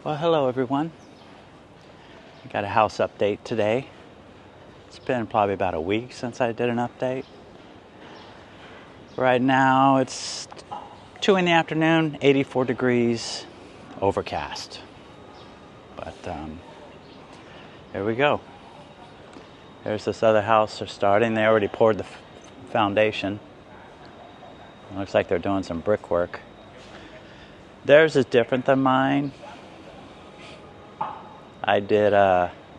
Well, hello everyone. I got a house update today. It's been probably about a week since I did an update. Right now it's 2 in the afternoon, 84 degrees, overcast. But here we go. There's this other house they're starting. They already poured the foundation. It looks like they're doing some brickwork. Theirs is different than mine. I did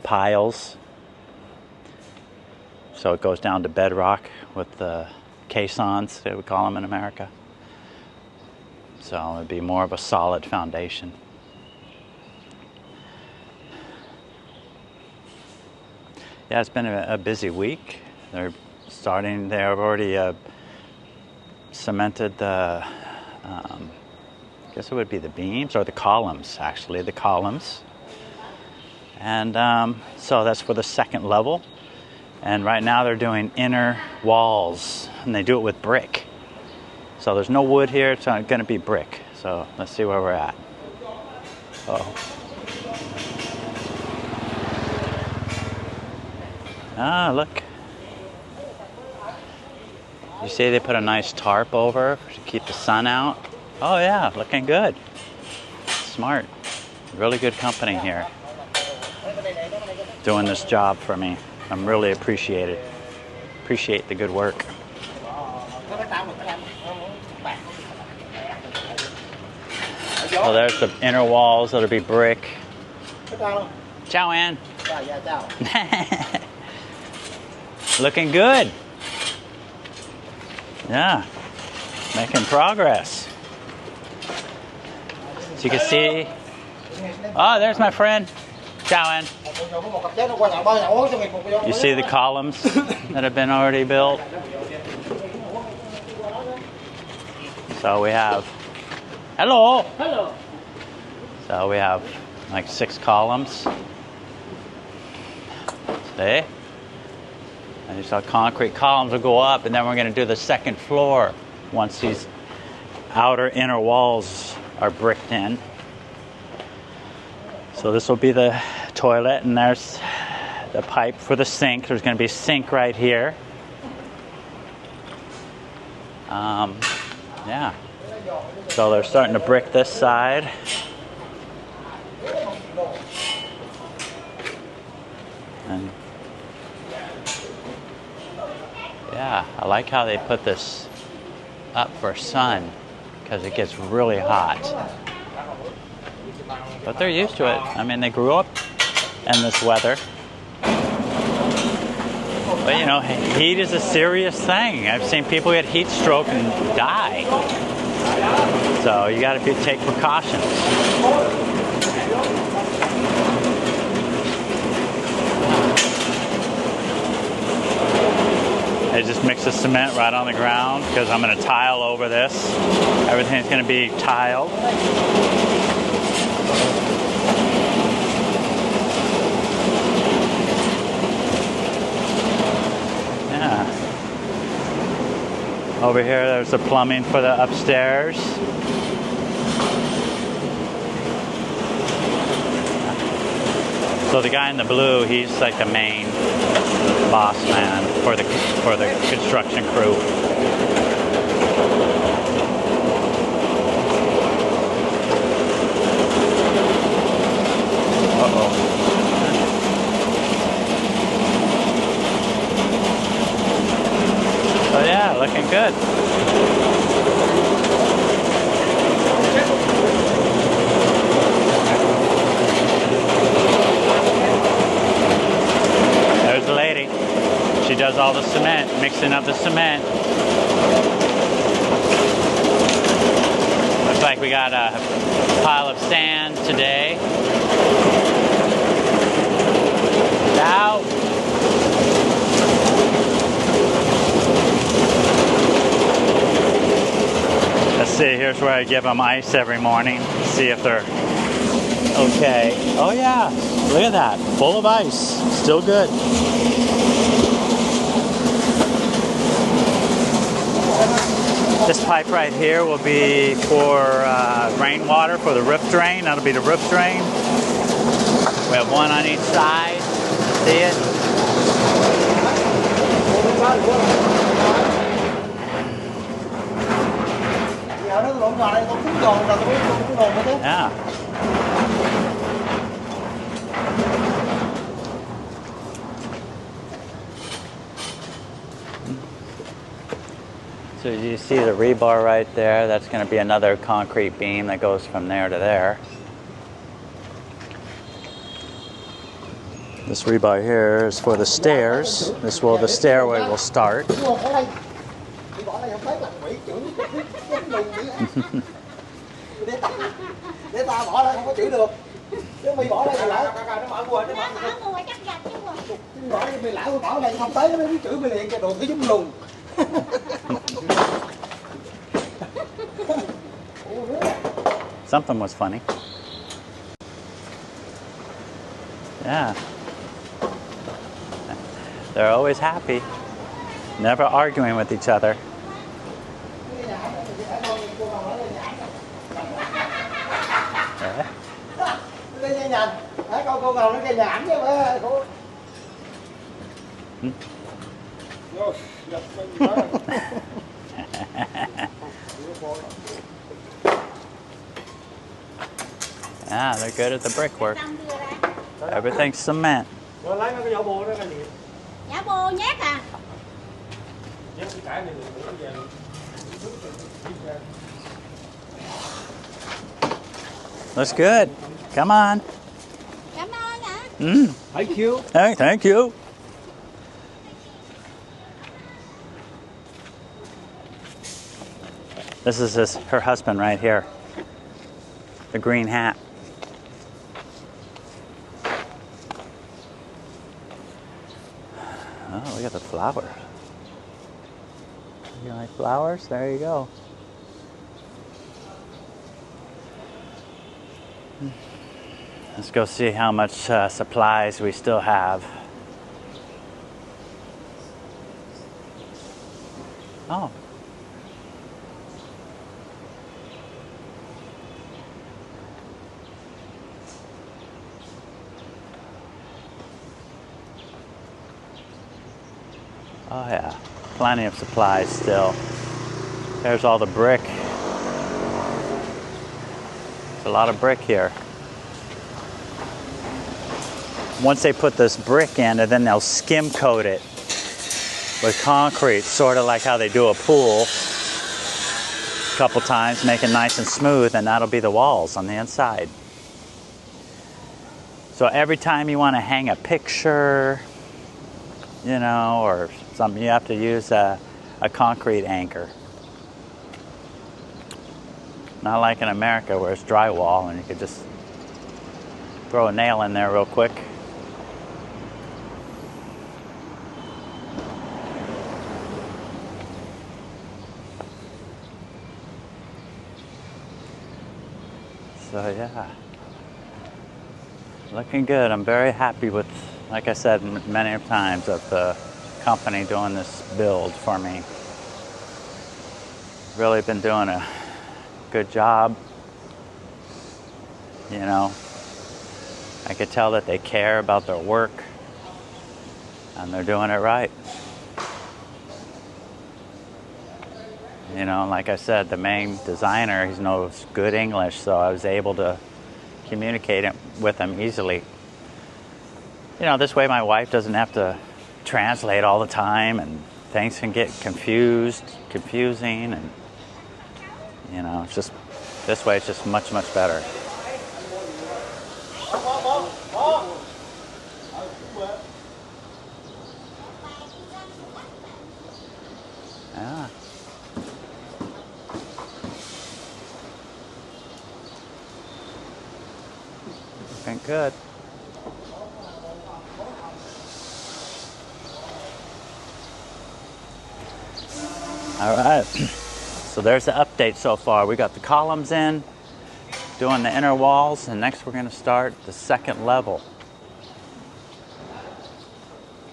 piles, so it goes down to bedrock with the caissons, they would call them in America. So it'd be more of a solid foundation. Yeah, it's been a busy week. They've already cemented the, I guess it would be the beams, or the columns, actually, the columns. And so that's for the second level. And right now they're doing inner walls, and they do it with brick. So there's no wood here, it's going to be brick. So let's see where we're at. Ah, look. You see they put a nice tarp over to keep the sun out? Oh yeah, looking good. Smart. Really good company here doing this job for me. I'm really appreciate the good work. So there's the inner walls. That'll be brick. Ciao, Ann. Looking good. Yeah, making progress. So you can see. Oh, there's my friend. Ciao, Ann. You see the columns that have been already built? So we have, hello. Hello. So we have like 6 columns. See? And these concrete columns will go up, and then we're going to do the second floor once these outer inner walls are bricked in. So this will be the toilet, and there's the pipe for the sink. There's going to be a sink right here. Yeah. So they're starting to brick this side. And yeah, I like how they put this up for sun, because it gets really hot. But they're used to it. I mean, they grew up in this weather. But you know, heat is a serious thing. I've seen people get heat stroke and die. So you got to take precautions. I just mix the cement right on the ground because I'm going to tile over this. Everything's going to be tiled. Yeah. Over here, there's the plumbing for the upstairs. So the guy in the blue, he's like the main boss man for the construction crew. Oh yeah, looking good. There's the lady. She does all the cement, mixing up the cement. Looks like we got a pile of sand today. Out. Let's see, here's where I give them ice every morning. See if they're okay. Oh yeah, look at that, full of ice, still good. This pipe right here will be for rainwater for the roof drain. That'll be the roof drain. We have one on each side. See it? Yeah. So you see the rebar right there. That's going to be another concrete beam that goes from there to there. This rebar here is for the stairs. This will the stairway will start. Something was funny. Yeah. They're always happy. Never arguing with each other. Yeah, they're good at the brickwork. Everything's cement. Dạ bồ nhét à. Looks good. Come on. Cảm ơn ạ. Thank you. Hey, thank you. This is her husband right here. The green hat. Oh, look at the flowers. You like flowers? There you go. Let's go see how much supplies we still have. Oh. Oh yeah, plenty of supplies still. There's all the brick. There's a lot of brick here. Once they put this brick in, and then they'll skim coat it with concrete, sort of like how they do a pool. A couple times, make it nice and smooth, and that'll be the walls on the inside. So every time you want to hang a picture, you know, or something, you have to use a concrete anchor. Not like in America where it's drywall and you could just throw a nail in there real quick. So yeah, looking good. I'm very happy with, like I said many times, of the company doing this build for me. Really been doing a good job. You know, I could tell that they care about their work and they're doing it right. You know, like I said, the main designer, he knows good English, so I was able to communicate with him easily. You know, this way my wife doesn't have to translate all the time and things can get confusing, and you know, it's just this way it's just much better. Yeah. Looking good. All right, so there's the update so far. We got the columns in, doing the inner walls, and next we're going to start the second level.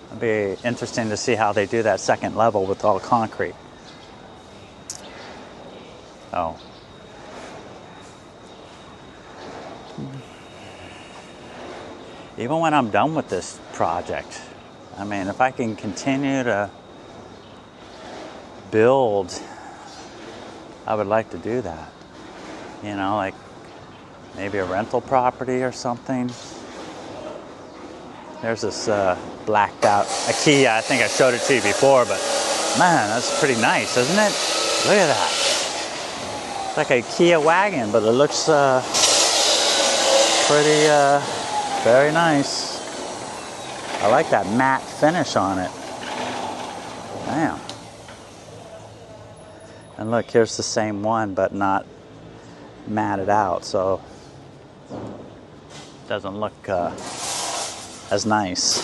It'll be interesting to see how they do that second level with all concrete. So even when I'm done with this project, I mean, if I can continue to build, I would like to do that. You know, like maybe a rental property or something. There's this blacked out Kia. I think I showed it to you before, but man, that's pretty nice, isn't it? Look at that. It's like a Kia wagon, but it looks pretty, very nice. I like that matte finish on it. Damn. And look, here's the same one, but not matted out, so it doesn't look as nice.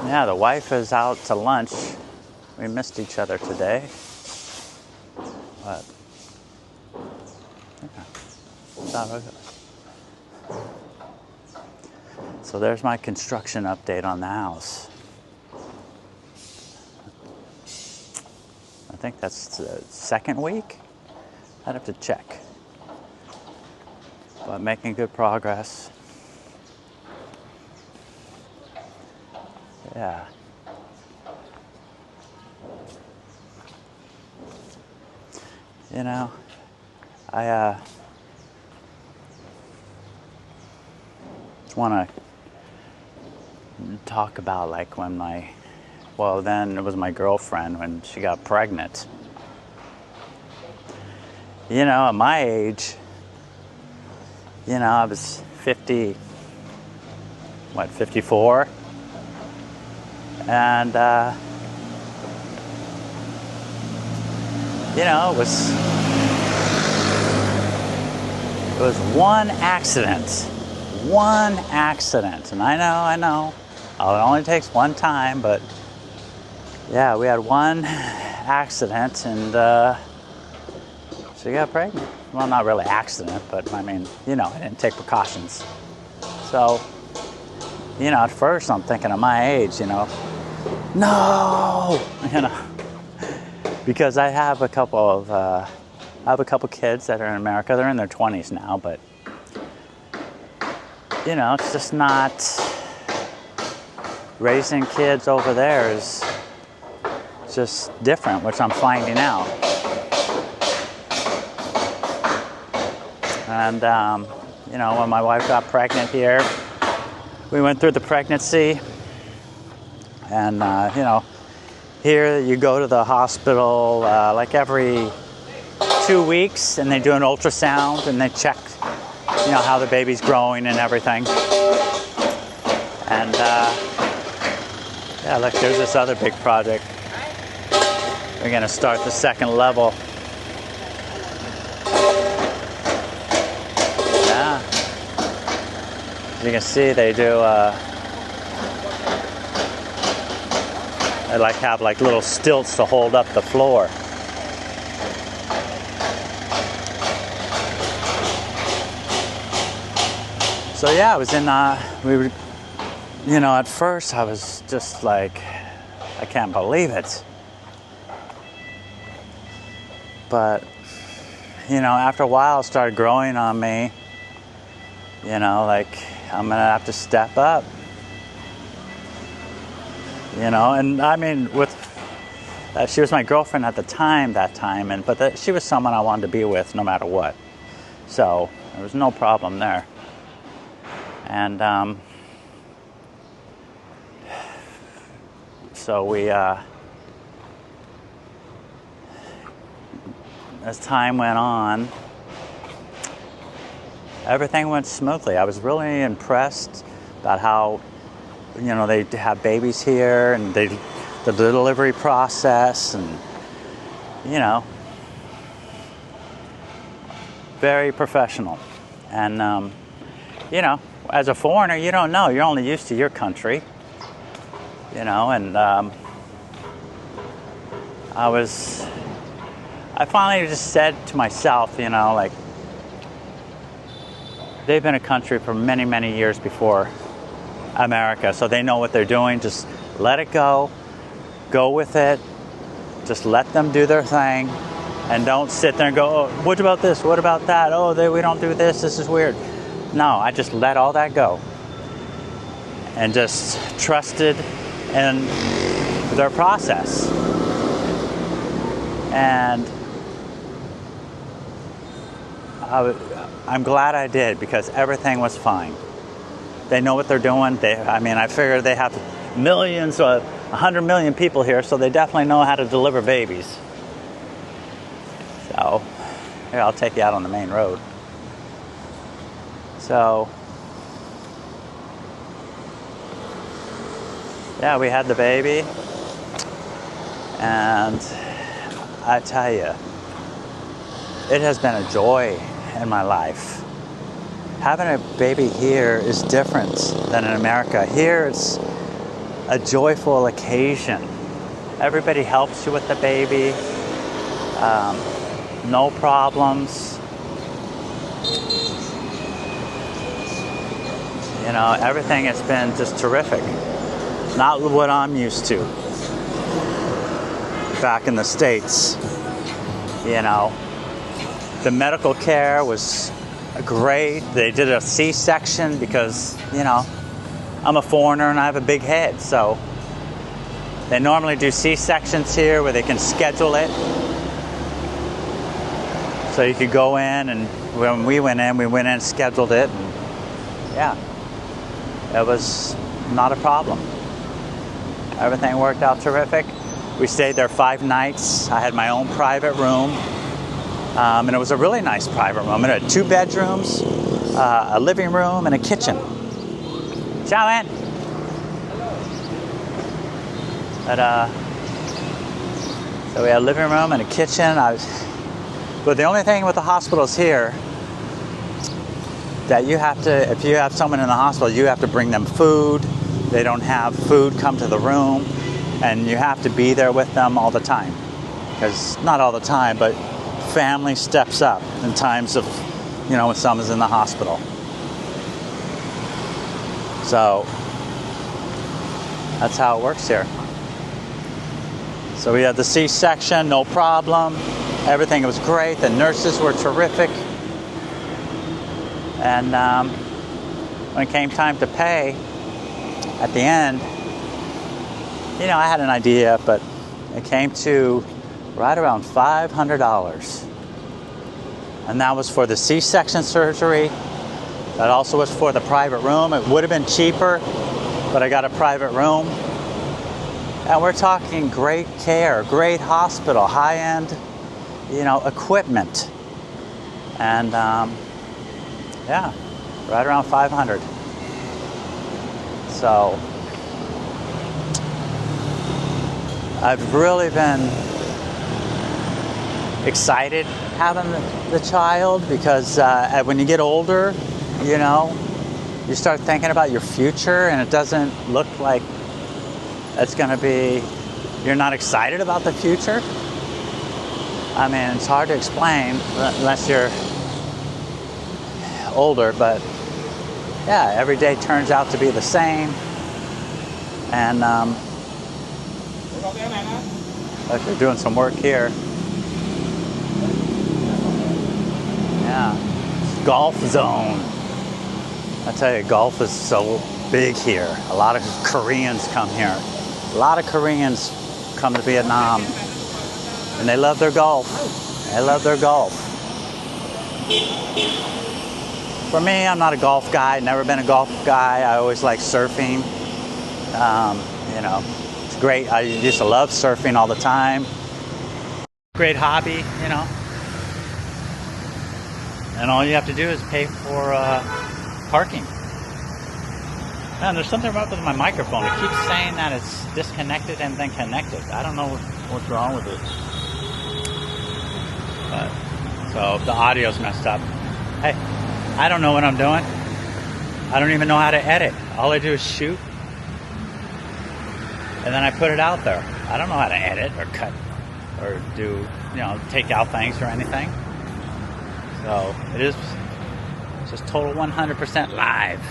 Yeah, the wife is out to lunch. We missed each other today. But yeah. So there's my construction update on the house. I think that's the second week. I'd have to check. But making good progress. Yeah. You know, I just want to talk about like when then it was my girlfriend when she got pregnant. You know, at my age, you know, I was 54? And, you know, it was one accident. One accident. And I know, it only takes one time, but yeah, we had one accident and she got pregnant. Well, not really accident, but I mean, you know, I didn't take precautions. So, you know, at first I'm thinking of my age, you know, no, you know, because I have a couple kids that are in America. They're in their 20s now, but you know, it's just not, raising kids over there is just different, which I'm finding out. And you know, when my wife got pregnant here, we went through the pregnancy. And, you know, here you go to the hospital like every 2 weeks and they do an ultrasound and they check, you know, how the baby's growing and everything. And, yeah, look, there's this other big project. We're going to start the second level. Yeah. As you can see, they do... They have little stilts to hold up the floor. So yeah, I was in, you know, at first I was just like, I can't believe it. But, you know, after a while it started growing on me. You know, like, I'm gonna have to step up. You know, and I mean, she was my girlfriend at the time, but she was someone I wanted to be with no matter what. So there was no problem there. And so we, as time went on, everything went smoothly. I was really impressed about how, you know, they have babies here and the delivery process and, you know, very professional. And, you know, as a foreigner, you don't know. You're only used to your country, you know, and I finally just said to myself, you know, like, they've been a country for many, many years before America, so they know what they're doing. Just let it go with it, just let them do their thing, and don't sit there and go, oh, what about this, what about that, oh, we don't do this is weird. No, I just let all that go and just trusted in their process. And I'm glad I did, because everything was fine. They know what they're doing. I figure they have millions, 100 million people here, so they definitely know how to deliver babies. So, here, I'll take you out on the main road. So, yeah, we had the baby, and I tell you, it has been a joy in my life. Having a baby here is different than in America. Here it's a joyful occasion. Everybody helps you with the baby. No problems. You know, everything has been just terrific. Not what I'm used to back in the States. You know, the medical care was great. They did a C-section because, you know, I'm a foreigner and I have a big head, so they normally do C-sections here where they can schedule it. So you could go in, and when we went in and scheduled it, and yeah, it was not a problem. Everything worked out terrific. We stayed there 5 nights. I had my own private room. And it was a really nice private room. It had 2 bedrooms, a living room, and a kitchen. Ciao, man. So we had a living room and a kitchen. But the only thing with the hospitals here, that you have to, if you have someone in the hospital, you have to bring them food. They don't have food come to the room, and you have to be there with them all the time. Because, not all the time, but family steps up in times of, you know, when someone's in the hospital. So that's how it works here. So we had the C-section, no problem. Everything was great. The nurses were terrific. And when it came time to pay at the end, you know, I had an idea, but it came to right around $500. And that was for the C-section surgery. That also was for the private room. It would have been cheaper, but I got a private room. And we're talking great care, great hospital, high-end, you know, equipment. And yeah, right around 500. So I've really been excited having the child, because when you get older, you know, you start thinking about your future, and it doesn't look like it's going to be, you're not excited about the future. I mean, it's hard to explain unless you're older, but yeah, every day turns out to be the same. And look, they're doing some work here. Yeah, golf zone. I tell you, golf is so big here. A lot of Koreans come here. A lot of Koreans come to Vietnam, and they love their golf. They love their golf. For me, I'm not a golf guy. Never been a golf guy. I always like surfing. You know, it's great. I used to love surfing all the time. Great hobby, you know. And all you have to do is pay for parking. Man, there's something wrong with my microphone. It keeps saying that it's disconnected and then connected. I don't know what's wrong with it. But, so the audio's messed up. Hey, I don't know what I'm doing. I don't even know how to edit. All I do is shoot, and then I put it out there. I don't know how to edit or cut or do, you know, take out things or anything. So it is Just total 100% live.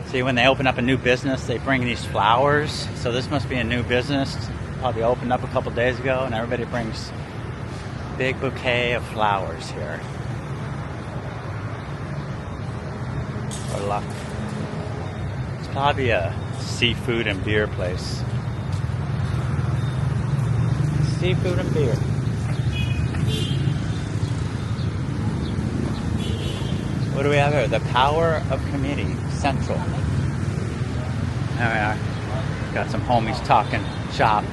See, when they open up a new business, they bring these flowers. So this must be a new business. Probably opened up a couple days ago, and everybody brings a big bouquet of flowers here. For luck. It's probably a seafood and beer place. Seafood and beer. What do we have here? The Power of Committee Central. There we are. Got some homies talking shop.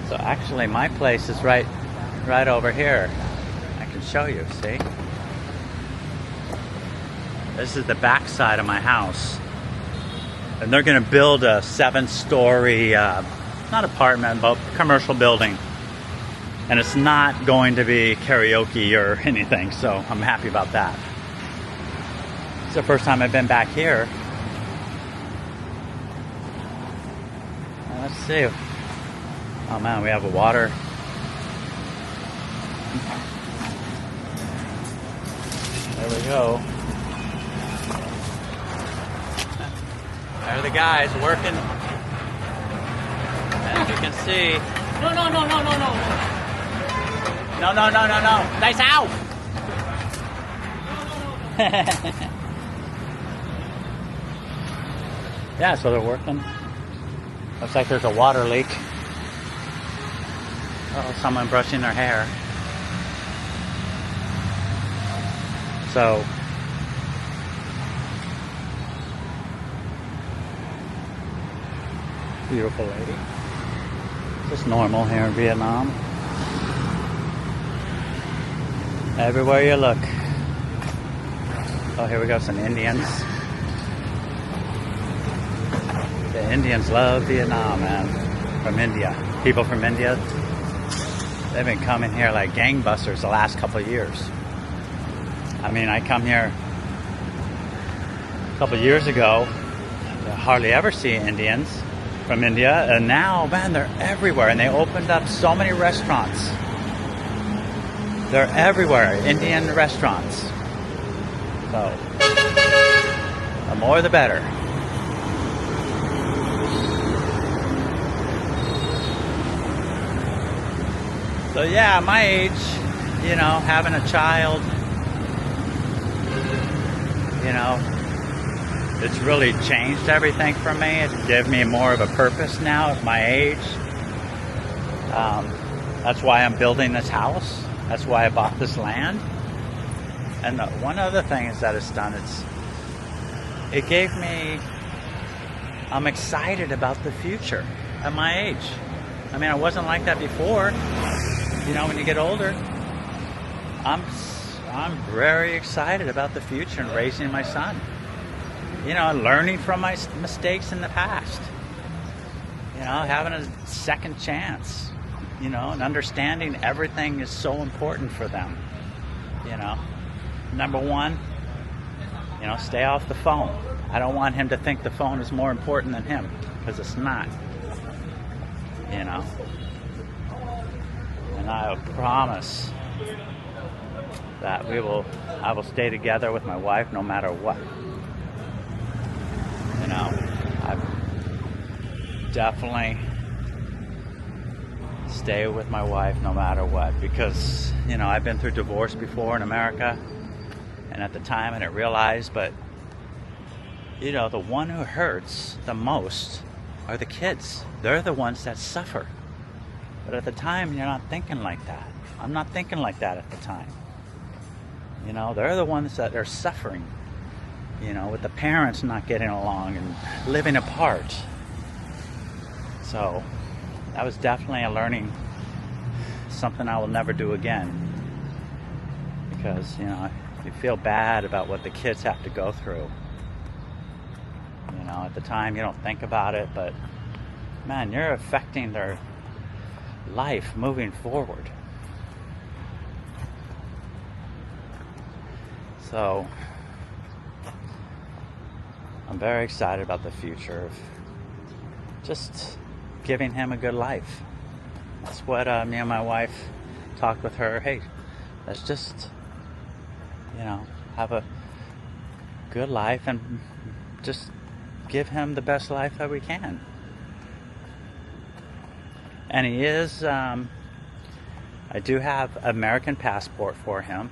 So actually my place is right over here. I can show you, see? This is the back side of my house. And they're gonna build a 7-story, not apartment, but commercial building. And it's not going to be karaoke or anything, so I'm happy about that. It's the first time I've been back here. Let's see. Oh man, we have a water. There we go. There are the guys working. As you can see. No. No. Nice out. Yeah, so they're working. Looks like there's a water leak. Oh, someone brushing their hair. So, beautiful lady. Just normal here in Vietnam. Everywhere you look. Oh, here we go, some Indians. The Indians love Vietnam, man. From India. People from India. They've been coming here like gangbusters the last couple of years. I mean, I come here a couple of years ago. I hardly ever see Indians from India. And now, man, they're everywhere. And they opened up so many restaurants. They're everywhere, Indian restaurants. So, the more the better. So yeah, my age, you know, having a child, you know, it's really changed everything for me. It's given me more of a purpose now at my age. That's why I'm building this house. That's why I bought this land. And one other thing is that it's done, it gave me, I'm excited about the future at my age. I mean, I wasn't like that before. You know, when you get older, I'm very excited about the future and raising my son. You know, learning from my mistakes in the past. You know, having a second chance. You know, and understanding everything is so important for them. You know, number one, you know, stay off the phone. I don't want him to think the phone is more important than him, because it's not. You know. And I promise that I will stay together with my wife no matter what. You know, I definitely stay with my wife no matter what, because, you know, I've been through divorce before in America, and at the time I didn't realize, but, you know, the one who hurts the most are the kids. They're the ones that suffer. But at the time, you're not thinking like that. I'm not thinking like that at the time. You know, they're the ones that are suffering, you know, with the parents not getting along and living apart. So that was definitely a learning, something I will never do again. Because, you know, you feel bad about what the kids have to go through. You know, at the time you don't think about it, but man, you're affecting their life moving forward. So I'm very excited about the future of just giving him a good life. That's what me and my wife talked with her. Hey, let's just, have a good life and just give him the best life that we can. And he is, I do have American passport for him.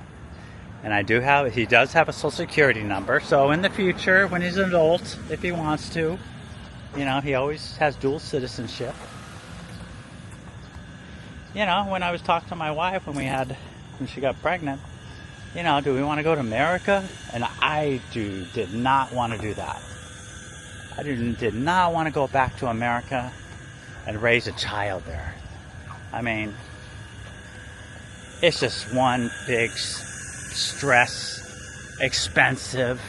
And he does have a social security number. So in the future, when he's an adult, if he wants to, he always has dual citizenship. When I was talking to my wife when she got pregnant, do we want to go to America? And I did not want to do that. I did not want to go back to America and raise a child there. I mean, it's just one big stress, expensive.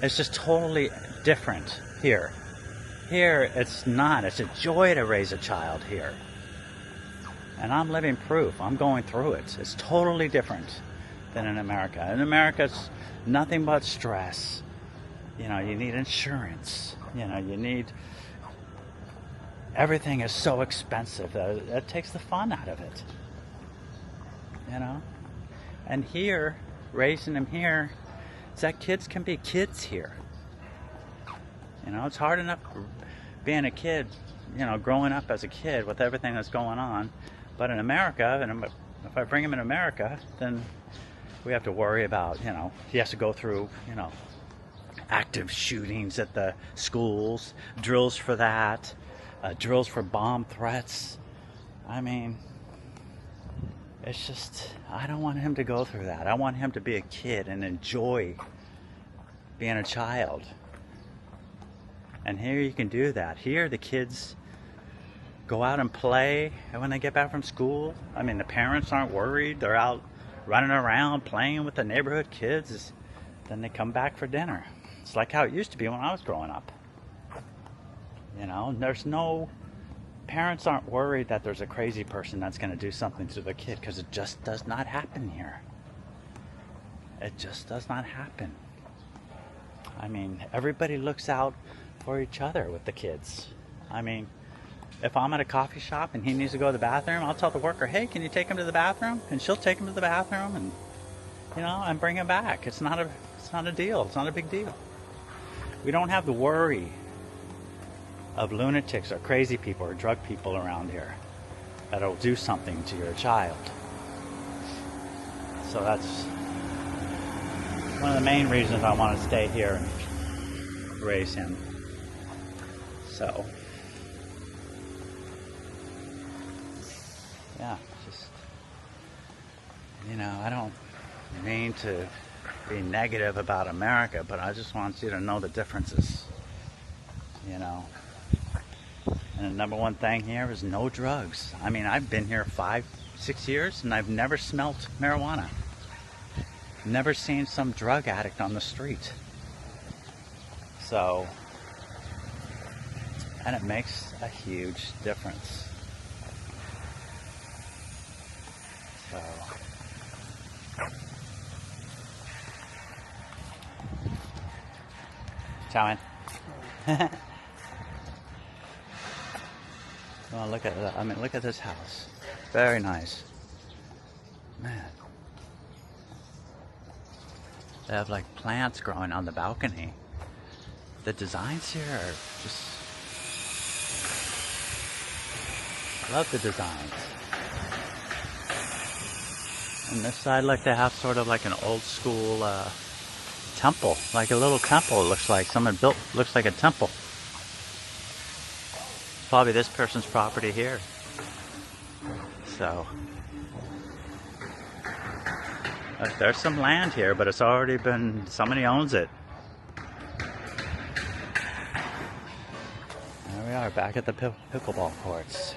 It's just totally different here. Here, it's not. It's a joy to raise a child here. And I'm living proof. I'm going through it. It's totally different than in America. In America, it's nothing but stress. You need insurance. Everything is so expensive that it takes the fun out of it. And here, raising them here, is that kids can be kids here. It's hard enough being a kid, growing up as a kid with everything that's going on. But in America, and if I bring him in America, then we have to worry about, he has to go through, active shootings at the schools, drills for that, drills for bomb threats. I mean, it's just, I don't want him to go through that. I want him to be a kid and enjoy being a child. And here you can do that. Here the kids go out and play, and when they get back from school, I mean, the parents aren't worried. They're out running around playing with the neighborhood kids. Then they come back for dinner. It's like how it used to be when I was growing up. Parents aren't worried that there's a crazy person that's going to do something to the kid, because it just does not happen here. It just does not happen. I mean, everybody looks out for each other with the kids. I mean, if I'm at a coffee shop and he needs to go to the bathroom, I'll tell the worker, hey, can you take him to the bathroom? And she'll take him to the bathroom and, and bring him back. It's not a deal. It's not a big deal. We don't have the worry of lunatics or crazy people or drug people around here that'll do something to your child. So that's one of the main reasons I want to stay here and raise him. So, yeah, just, I don't mean to be negative about America, but I just want you to know the differences, And the number one thing here is no drugs. I mean, I've been here 5-6 years and I've never smelt marijuana. Never seen some drug addict on the street. So, and it makes a huge difference. So, Chow in. Well, look at that. I mean, look at this house. Very nice. Man. They have like plants growing on the balcony. The designs here are just... love the designs. And this side, like, they have sort of like an old school temple. Like a little temple, it looks like. Someone built, looks like a temple. Probably this person's property here. So, there's some land here, but it's already been, somebody owns it. There we are, back at the pickleball courts.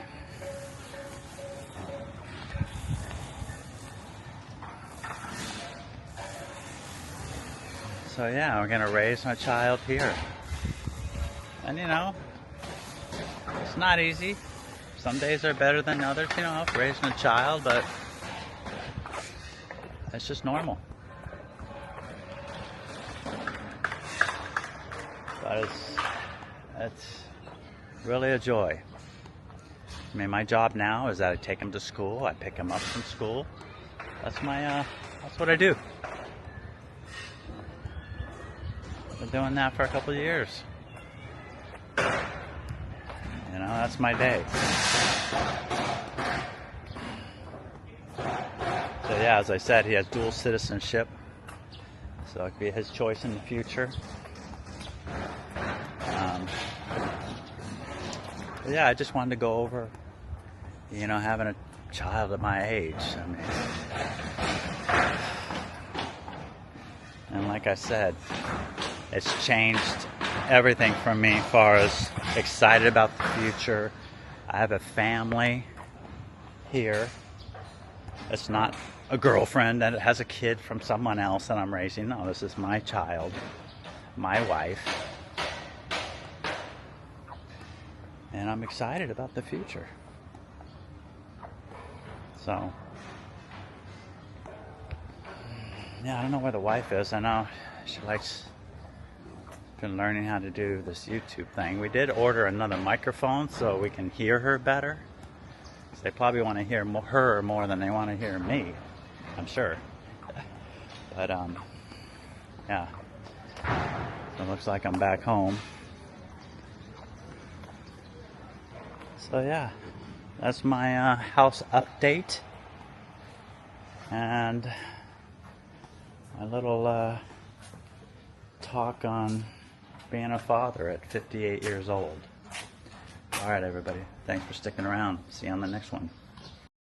So yeah, we're gonna raise my child here. And it's not easy. Some days are better than others, raising a child, but it's just normal. But it's really a joy. I mean, my job now is that I take him to school, I pick him up from school. That's what I do. Been doing that for a couple of years. You know, that's my day. So yeah, as I said, he has dual citizenship. So it could be his choice in the future. Yeah, I just wanted to go over, you know, having a child at my age. I mean, and like I said, it's changed everything for me as far as excited about the future. I have a family here. It's not a girlfriend that has a kid from someone else that I'm raising. No, this is my child, my wife. And I'm excited about the future. So, yeah, I don't know where the wife is. I know she been learning how to do this YouTube thing. We did order another microphone so we can hear her better. They probably want to hear her more than they want to hear me, I'm sure. But yeah. So it looks like I'm back home. So yeah, that's my house update and my little talk on being a father at 58 years old. All right, everybody. Thanks for sticking around. See you on the next one.